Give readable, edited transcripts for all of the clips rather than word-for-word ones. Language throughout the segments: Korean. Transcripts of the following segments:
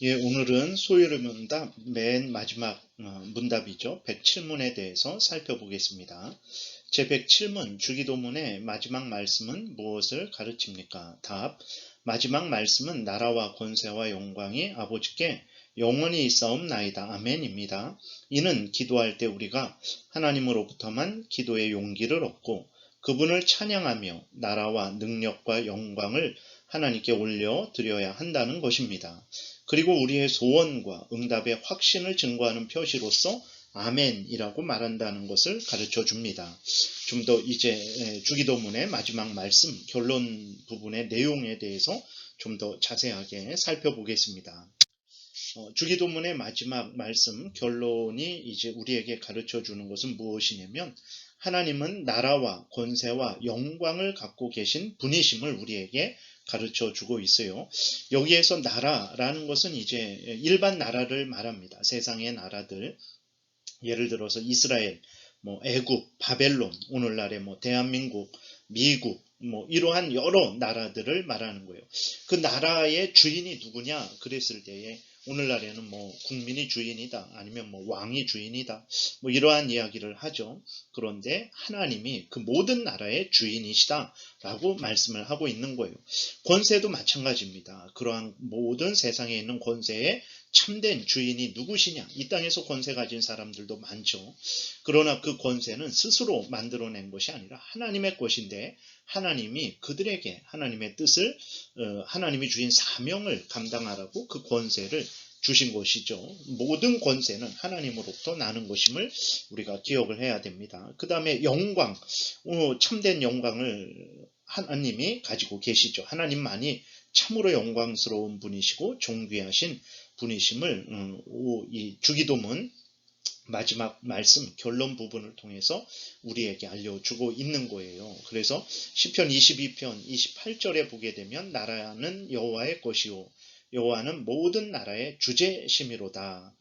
예, 오늘은 소요리 문답 맨 마지막 문답이죠. 107문에 대해서 살펴보겠습니다. 제 107문 주기도문의 마지막 말씀은 무엇을 가르칩니까? 답. 마지막 말씀은 나라와 권세와 영광이 아버지께 영원히 있사옵나이다. 아멘입니다. 이는 기도할 때 우리가 하나님으로부터만 기도의 용기를 얻고 그분을 찬양하며 나라와 능력과 영광을 하나님께 올려드려야 한다는 것입니다. 그리고 우리의 소원과 응답의 확신을 증거하는 표시로서 아멘이라고 말한다는 것을 가르쳐 줍니다. 좀 더 이제 주기도문의 마지막 말씀, 결론 부분의 내용에 대해서 좀 더 자세하게 살펴보겠습니다. 주기도문의 마지막 말씀, 결론이 이제 우리에게 가르쳐 주는 것은 무엇이냐면 하나님은 나라와 권세와 영광을 갖고 계신 분이심을 우리에게 가르쳐 주고 있어요. 여기에서 나라라는 것은 이제 일반 나라를 말합니다. 세상의 나라들. 예를 들어서 이스라엘, 애굽, 바벨론, 오늘날의 대한민국, 미국, 이러한 여러 나라들을 말하는 거예요. 그 나라의 주인이 누구냐? 그랬을 때에 오늘날에는 국민이 주인이다, 아니면 왕이 주인이다, 이러한 이야기를 하죠. 그런데 하나님이 그 모든 나라의 주인이시다라고 말씀을 하고 있는 거예요. 권세도 마찬가지입니다. 그러한 모든 세상에 있는 권세의 참된 주인이 누구시냐? 이 땅에서 권세 가진 사람들도 많죠. 그러나 그 권세는 스스로 만들어낸 것이 아니라 하나님의 것인데 하나님이 그들에게 하나님의 뜻을 하나님이 주신 사명을 감당하라고 그 권세를 주신 것이죠. 모든 권세는 하나님으로부터 나는 것임을 우리가 기억을 해야 됩니다. 그 다음에 영광, 참된 영광을 하나님이 가지고 계시죠. 하나님만이 참으로 영광스러운 분이시고 존귀하신 분이심을 이 주기도문 마지막 말씀 결론 부분을 통해서 우리에게 알려주고 있는 거예요. 그래서 시편 22편 28절에 보게 되면 나라는 여호와의 것이요 여호와는 모든 나라의 주제심이로다.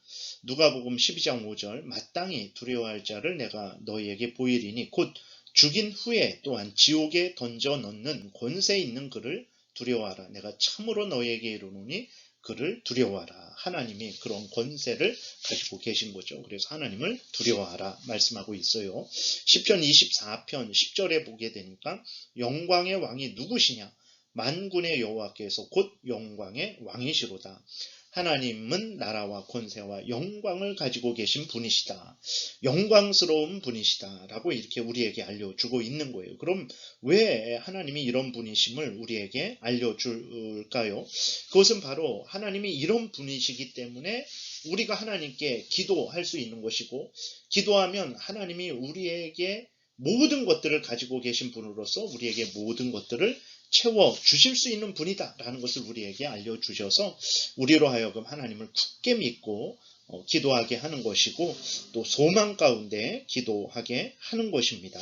누가복음 12장 5절 마땅히 두려워할 자를 내가 너희에게 보이리니 곧 죽인 후에 또한 지옥에 던져 넣는 권세 있는 그를 두려워하라. 내가 참으로 너희에게 이르노니 그를 두려워하라. 하나님이 그런 권세를 가지고 계신 거죠. 그래서 하나님을 두려워하라 말씀하고 있어요. 시편 24편 10절에 보게 되니까 영광의 왕이 누구시냐? 만군의 여호와께서 곧 영광의 왕이시로다. 하나님은 나라와 권세와 영광을 가지고 계신 분이시다. 영광스러운 분이시다. 라고 이렇게 우리에게 알려주고 있는 거예요. 그럼 왜 하나님이 이런 분이심을 우리에게 알려줄까요? 그것은 바로 하나님이 이런 분이시기 때문에 우리가 하나님께 기도할 수 있는 것이고, 기도하면 하나님이 우리에게 모든 것들을 가지고 계신 분으로서 우리에게 모든 것들을 채워 주실 수 있는 분이다 라는 것을 우리에게 알려주셔서 우리로 하여금 하나님을 굳게 믿고 기도하게 하는 것이고 또 소망 가운데 기도하게 하는 것입니다.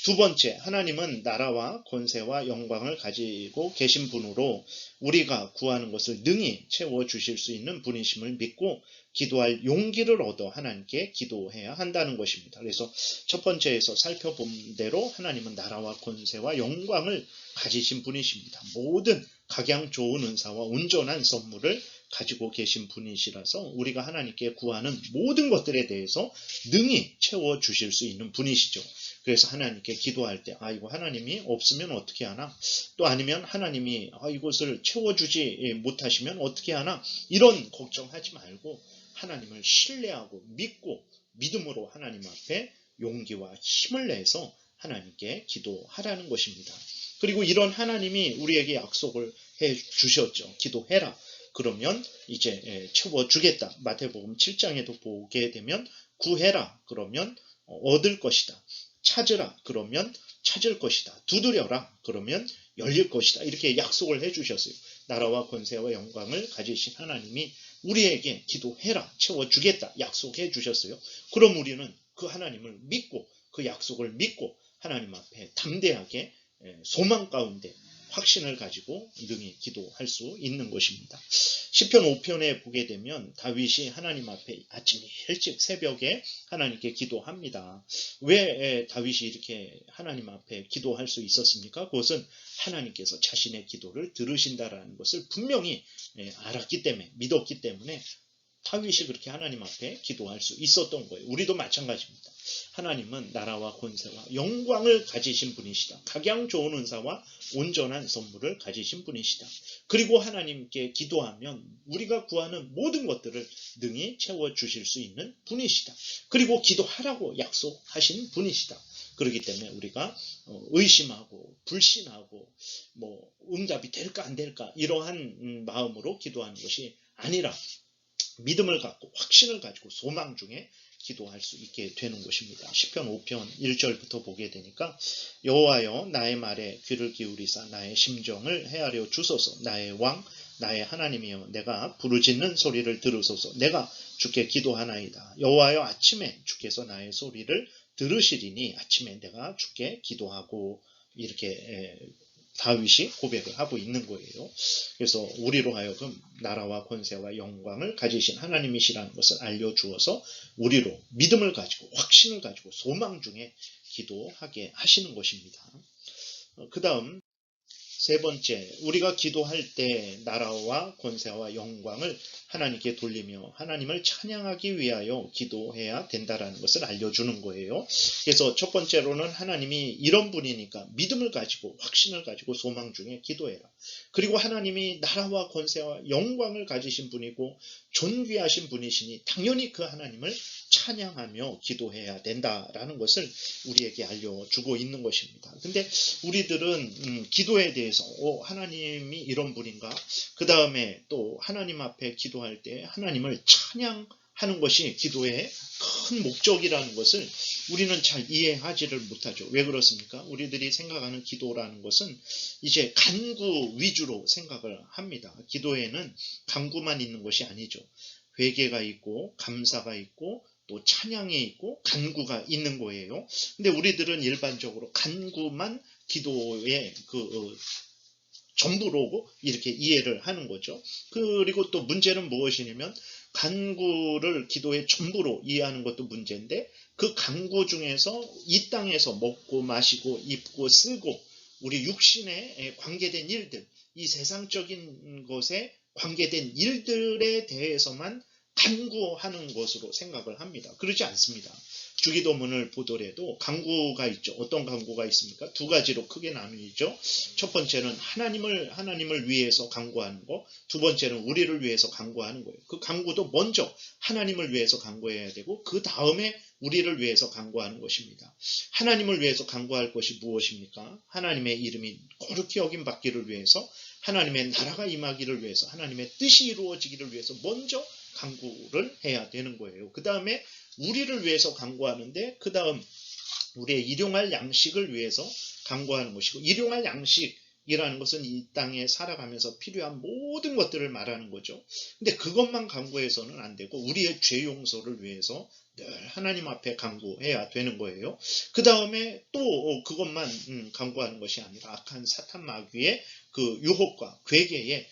두 번째, 하나님은 나라와 권세와 영광을 가지고 계신 분으로 우리가 구하는 것을 능히 채워주실 수 있는 분이심을 믿고 기도할 용기를 얻어 하나님께 기도해야 한다는 것입니다. 그래서 첫 번째에서 살펴본 대로 하나님은 나라와 권세와 영광을 가지신 분이십니다. 모든 각양 좋은 은사와 온전한 선물을 가지고 계신 분이시라서 우리가 하나님께 구하는 모든 것들에 대해서 능히 채워주실 수 있는 분이시죠. 그래서 하나님께 기도할 때 이거 하나님이 없으면 어떻게 하나? 또 아니면 하나님이 이것을 채워주지 못하시면 어떻게 하나? 이런 걱정하지 말고 하나님을 신뢰하고 믿고 믿음으로 하나님 앞에 용기와 힘을 내서 하나님께 기도하라는 것입니다. 그리고 이런 하나님이 우리에게 약속을 해 주셨죠. 기도해라. 그러면 이제 채워주겠다. 마태복음 7장에도 보게 되면 구해라. 그러면 얻을 것이다. 찾으라. 그러면 찾을 것이다. 두드려라. 그러면 열릴 것이다. 이렇게 약속을 해주셨어요. 나라와 권세와 영광을 가지신 하나님이 우리에게 기도해라. 채워주겠다. 약속해 주셨어요. 그럼 우리는 그 하나님을 믿고 그 약속을 믿고 하나님 앞에 담대하게 소망 가운데 확신을 가지고 능히 기도할 수 있는 것입니다. 시편 5편에 보게 되면 다윗이 하나님 앞에 아침 일찍 새벽에 하나님께 기도합니다. 왜 다윗이 이렇게 하나님 앞에 기도할 수 있었습니까? 그것은 하나님께서 자신의 기도를 들으신다라는 것을 분명히 알았기 때문에, 믿었기 때문에 다윗이 그렇게 하나님 앞에 기도할 수 있었던 거예요. 우리도 마찬가지입니다. 하나님은 나라와 권세와 영광을 가지신 분이시다. 각양 좋은 은사와 온전한 선물을 가지신 분이시다. 그리고 하나님께 기도하면 우리가 구하는 모든 것들을 능히 채워주실 수 있는 분이시다. 그리고 기도하라고 약속하신 분이시다. 그렇기 때문에 우리가 의심하고 불신하고 응답이 될까 안 될까 이러한 마음으로 기도하는 것이 아니라 믿음을 갖고 확신을 가지고 소망 중에 기도할 수 있게 되는 것입니다. 시편 5편 1절부터 보게 되니까 여호와여 나의 말에 귀를 기울이사 나의 심정을 헤아려 주소서. 나의 왕 나의 하나님이여 내가 부르짖는 소리를 들으소서. 내가 주께 기도하나이다. 여호와여 아침에 주께서 나의 소리를 들으시리니 아침에 내가 주께 기도하고 이렇게 다윗이 고백을 하고 있는 거예요. 그래서 우리로 하여금 나라와 권세와 영광을 가지신 하나님이시라는 것을 알려주어서 우리로 믿음을 가지고 확신을 가지고 소망 중에 기도하게 하시는 것입니다. 그 다음 세 번째, 우리가 기도할 때 나라와 권세와 영광을 하나님께 돌리며 하나님을 찬양하기 위하여 기도해야 된다라는 것을 알려주는 거예요. 그래서 첫 번째로는 하나님이 이런 분이니까 믿음을 가지고 확신을 가지고 소망 중에 기도해라. 그리고 하나님이 나라와 권세와 영광을 가지신 분이고 존귀하신 분이시니 당연히 그 하나님을 찬양하며 기도해야 된다라는 것을 우리에게 알려주고 있는 것입니다. 근데 우리들은 기도에 대해서 하나님이 이런 분인가? 그 다음에 또 하나님 앞에 기도할 때 하나님을 찬양하는 것이 기도의 큰 목적이라는 것을 우리는 잘 이해하지를 못하죠. 왜 그렇습니까? 우리들이 생각하는 기도라는 것은 이제 간구 위주로 생각을 합니다. 기도에는 간구만 있는 것이 아니죠. 회개가 있고 감사가 있고 또 찬양이 있고 간구가 있는 거예요. 근데 우리들은 일반적으로 간구만 기도의 전부로 이렇게 이해를 하는 거죠. 그리고 또 문제는 무엇이냐면 간구를 기도의 전부로 이해하는 것도 문제인데 그 간구 중에서 이 땅에서 먹고 마시고 입고 쓰고 우리 육신에 관계된 일들, 이 세상적인 것에 관계된 일들에 대해서만 간구하는 것으로 생각을 합니다. 그렇지 않습니다. 주기도문을 보더라도 간구가 있죠. 어떤 간구가 있습니까? 두 가지로 크게 나누죠. 첫 번째는 하나님을 위해서 간구하는 거, 두 번째는 우리를 위해서 간구하는 거예요. 그 간구도 먼저 하나님을 위해서 간구해야 되고 그 다음에 우리를 위해서 간구하는 것입니다. 하나님을 위해서 간구할 것이 무엇입니까? 하나님의 이름이 거룩히 여김 받기를 위해서, 하나님의 나라가 임하기를 위해서, 하나님의 뜻이 이루어지기를 위해서 먼저 간구를 해야 되는 거예요. 그 다음에 우리를 위해서 간구하는데 그 다음 우리의 일용할 양식을 위해서 간구하는 것이고, 일용할 양식이라는 것은 이 땅에 살아가면서 필요한 모든 것들을 말하는 거죠. 근데 그것만 간구해서는 안 되고 우리의 죄 용서를 위해서 늘 하나님 앞에 간구해야 되는 거예요. 그 다음에 또 그것만 간구하는 것이 아니라 악한 사탄 마귀의 그 유혹과 괴계에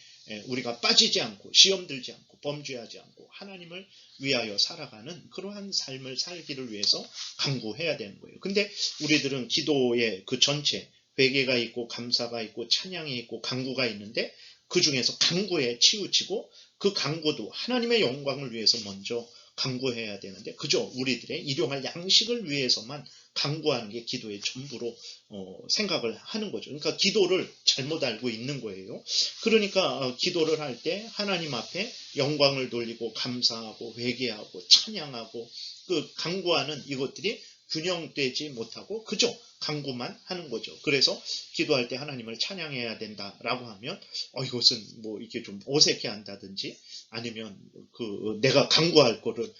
우리가 빠지지 않고 시험 들지 않고 범죄하지 않고 하나님을 위하여 살아가는 그러한 삶을 살기를 위해서 간구해야 되는 거예요. 근데 우리들은 기도의 그 전체 회개가 있고 감사가 있고 찬양이 있고 간구가 있는데 그 중에서 간구에 치우치고 그 간구도 하나님의 영광을 위해서 먼저 간구해야 되는데 그저 우리들의 일용할 양식을 위해서만 간구하는 게 기도의 전부로 생각을 하는 거죠. 그러니까 기도를 잘못 알고 있는 거예요. 그러니까 기도를 할 때 하나님 앞에 영광을 돌리고 감사하고 회개하고 찬양하고 그 간구하는 이것들이 균형되지 못하고 그저 간구만 하는 거죠. 그래서 기도할 때 하나님을 찬양해야 된다라고 하면 이것은 뭐 이렇게 좀 어색해 한다든지 아니면 내가 간구할 거를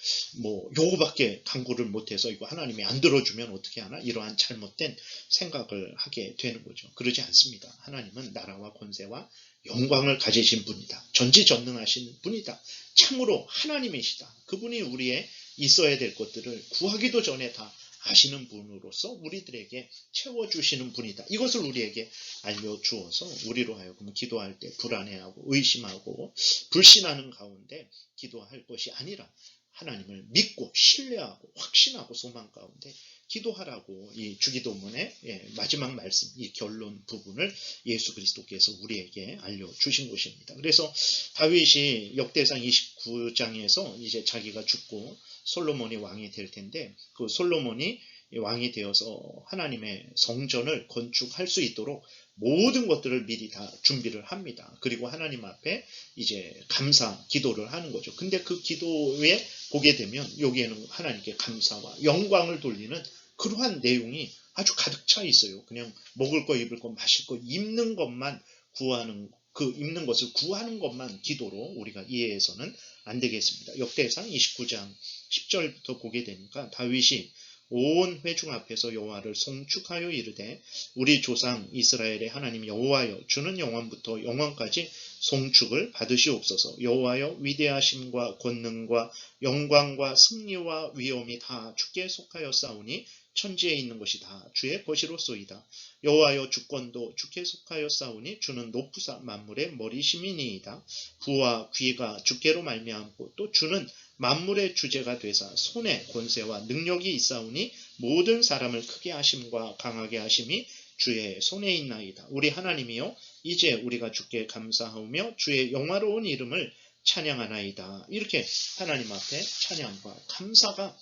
요거밖에 간구를 못해서 이거 하나님이 안 들어주면 어떻게 하나 이러한 잘못된 생각을 하게 되는 거죠. 그러지 않습니다. 하나님은 나라와 권세와 영광을 가지신 분이다. 전지전능하신 분이다. 참으로 하나님이시다. 그분이 우리의 있어야 될 것들을 구하기도 전에 다 아시는 분으로서 우리들에게 채워주시는 분이다. 이것을 우리에게 알려주어서 우리로 하여금 기도할 때 불안해하고 의심하고 불신하는 가운데 기도할 것이 아니라 하나님을 믿고 신뢰하고 확신하고 소망 가운데 기도하라고 이 주기도문의 마지막 말씀, 이 결론 부분을 예수 그리스도께서 우리에게 알려주신 것입니다. 그래서 다윗이 역대상 29장에서 이제 자기가 죽고 솔로몬이 왕이 될 텐데, 그 솔로몬이 왕이 되어서 하나님의 성전을 건축할 수 있도록 모든 것들을 미리 다 준비를 합니다. 그리고 하나님 앞에 이제 감사 기도를 하는 거죠. 근데 그 기도에 보게 되면 여기에는 하나님께 감사와 영광을 돌리는 그러한 내용이 아주 가득 차 있어요. 그냥 먹을 거, 입을 거, 마실 거, 입는 것만 구하는, 그 입는 것을 구하는 것만 기도로 우리가 이해해서는 안 되겠습니다. 역대상 29장 10절부터 보게 되니까 다윗이 온 회중 앞에서 여호와를 송축하여 이르되 우리 조상 이스라엘의 하나님 여호와여, 주는 영원부터 영원까지 송축을 받으시옵소서. 여호와여, 위대하심과 권능과 영광과 승리와 위엄이 다 주께 속하였사오니 천지에 있는 것이 다 주의 것이로소이다. 여호와여, 주권도 주께 속하였사오니 주는 높으사 만물의 머리심이니이다. 부와 귀가 주께로 말미암고 또 주는 만물의 주제가 되사 손에 권세와 능력이 있사오니 모든 사람을 크게 하심과 강하게 하심이 주의 손에 있나이다. 우리 하나님이여, 이제 우리가 주께 감사하며 주의 영화로운 이름을 찬양하나이다. 이렇게 하나님 앞에 찬양과 감사가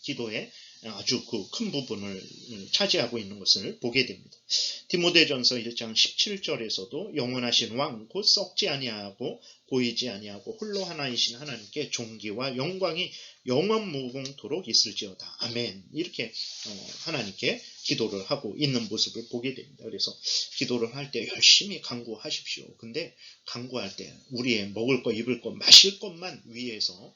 기도의 아주 그 큰 부분을 차지하고 있는 것을 보게 됩니다. 디모데전서 1장 17절에서도 영원하신 왕 곧 썩지 아니하고 보이지 아니하고 홀로 하나이신 하나님께 존귀와 영광이 영원무궁토록 있을지어다. 아멘. 이렇게 하나님께 기도를 하고 있는 모습을 보게 됩니다. 그래서 기도를 할 때 열심히 간구하십시오. 근데 간구할 때 우리의 먹을 것, 입을 것, 마실 것만 위해서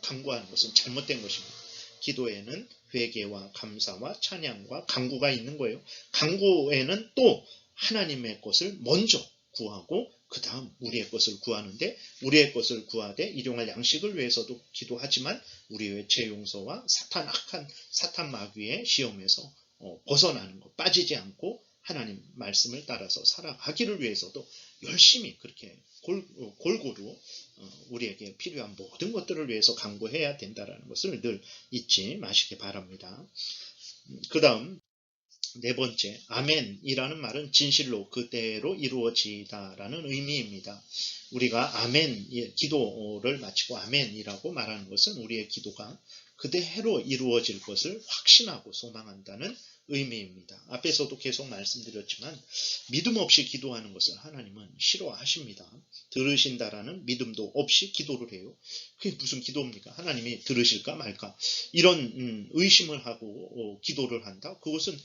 간구하는 것은 잘못된 것입니다. 기도에는 회개와 감사와 찬양과 간구가 있는 거예요. 간구에는 또 하나님의 것을 먼저 구하고 그 다음 우리의 것을 구하는데, 우리의 것을 구하되 일용할 양식을 위해서도 기도하지만 우리의 죄 용서와 악한 사탄 마귀의 시험에서 벗어나는 것, 빠지지 않고 하나님 말씀을 따라서 살아가기를 위해서도 열심히 그렇게 골고루 우리에게 필요한 모든 것들을 위해서 간구해야 된다는 것을 늘 잊지 마시기 바랍니다. 그 다음 네 번째, 아멘이라는 말은 진실로 그대로 이루어지다라는 의미입니다. 우리가 아멘, 기도를 마치고 아멘이라고 말하는 것은 우리의 기도가 그대로 이루어질 것을 확신하고 소망한다는 의미입니다. 앞에서도 계속 말씀드렸지만 믿음 없이 기도하는 것을 하나님은 싫어하십니다. 들으신다라는 믿음도 없이 기도를 해요. 그게 무슨 기도입니까? 하나님이 들으실까 말까 이런 의심을 하고 기도를 한다? 그것은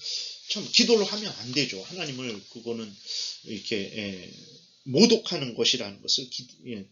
참 기도를 하면 안 되죠. 하나님을 그거는 이렇게 모독하는 것이라는 것을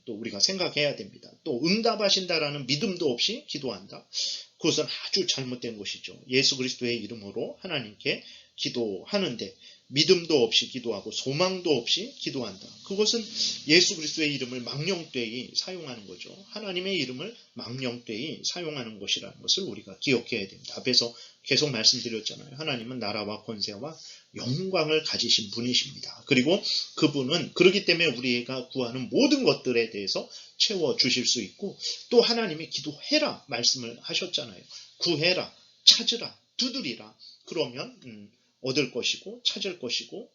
또 우리가 생각해야 됩니다. 또 응답하신다라는 믿음도 없이 기도한다. 그것은 아주 잘못된 것이죠. 예수 그리스도의 이름으로 하나님께 기도하는데 믿음도 없이 기도하고 소망도 없이 기도한다. 그것은 예수 그리스도의 이름을 망령되이 사용하는 거죠. 하나님의 이름을 망령되이 사용하는 것이라는 것을 우리가 기억해야 됩니다. 앞에서 계속 말씀드렸잖아요. 하나님은 나라와 권세와 영광을 가지신 분이십니다. 그리고 그분은 그렇기 때문에 우리가 구하는 모든 것들에 대해서 채워주실 수 있고, 또 하나님이 기도해라 말씀을 하셨잖아요. 구해라, 찾으라, 두드리라. 그러면 얻을 것이고 찾을 것이고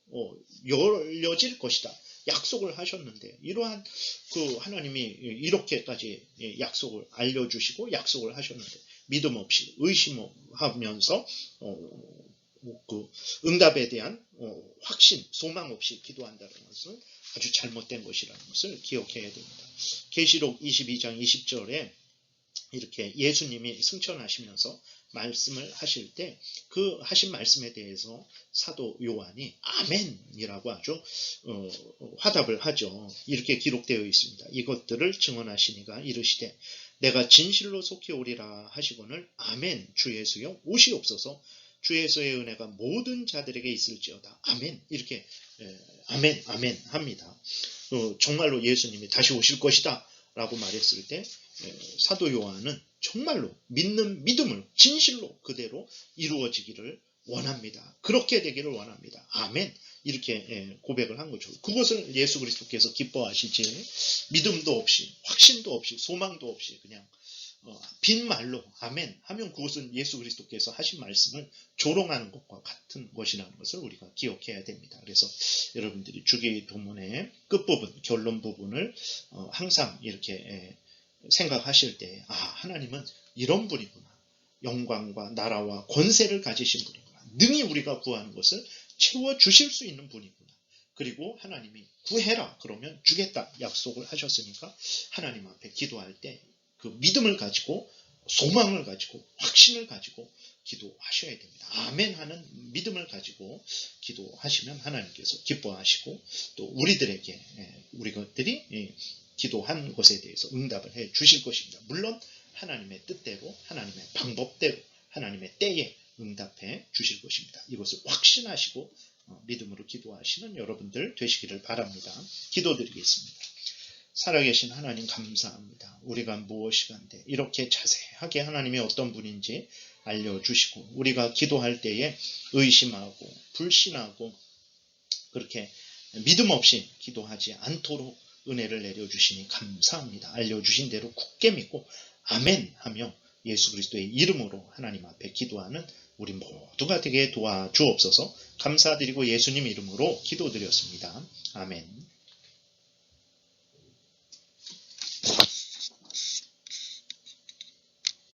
열려질 것이다. 약속을 하셨는데, 이러한 그 하나님이 이렇게까지 약속을 알려주시고 약속을 하셨는데 믿음 없이 의심하면서 그 응답에 대한 확신, 소망 없이 기도한다는 것은 아주 잘못된 것이라는 것을 기억해야 됩니다. 계시록 22장 20절에 이렇게 예수님이 승천하시면서 말씀을 하실 때 그 하신 말씀에 대해서 사도 요한이 아멘이라고 아주 화답을 하죠. 이렇게 기록되어 있습니다. 이것들을 증언하시니가 이르시되 내가 진실로 속히 오리라 하시거늘 아멘. 주 예수여 오시옵소서. 주 예수의 은혜가 모든 자들에게 있을지어다. 아멘. 이렇게 아멘 아멘 합니다. 정말로 예수님이 다시 오실 것이다 라고 말했을 때 사도 요한은 정말로 믿는 믿음을 진실로 그대로 이루어지기를 원합니다. 그렇게 되기를 원합니다. 아멘. 이렇게 고백을 한 거죠. 그것을 예수 그리스도께서 기뻐하시지, 믿음도 없이, 확신도 없이, 소망도 없이 그냥 빈 말로 아멘 하면 그것은 예수 그리스도께서 하신 말씀을 조롱하는 것과 같은 것이라는 것을 우리가 기억해야 됩니다. 그래서 여러분들이 주기도문의 끝부분, 결론 부분을 항상 이렇게 생각하실 때, 하나님은 이런 분이구나. 영광과 나라와 권세를 가지신 분이구나. 능히 우리가 구하는 것을 채워주실 수 있는 분이구나. 그리고 하나님이 구해라 그러면 주겠다 약속을 하셨으니까 하나님 앞에 기도할 때 그 믿음을 가지고, 소망을 가지고, 확신을 가지고 기도하셔야 됩니다. 아멘 하는 믿음을 가지고 기도하시면 하나님께서 기뻐하시고, 또 우리들에게 우리 것들이 기도한 것에 대해서 응답을 해 주실 것입니다. 물론 하나님의 뜻대로, 하나님의 방법대로, 하나님의 때에 응답해 주실 것입니다. 이것을 확신하시고 믿음으로 기도하시는 여러분들 되시기를 바랍니다. 기도드리겠습니다. 살아계신 하나님 감사합니다. 우리가 무엇이 간데 이렇게 자세하게 하나님이 어떤 분인지 알려주시고, 우리가 기도할 때에 의심하고 불신하고 그렇게 믿음 없이 기도하지 않도록 은혜를 내려주시니 감사합니다. 알려주신 대로 굳게 믿고 아멘 하며 예수 그리스도의 이름으로 하나님 앞에 기도하는 우리 모두가 되게 도와주옵소서. 감사드리고 예수님 이름으로 기도드렸습니다. 아멘.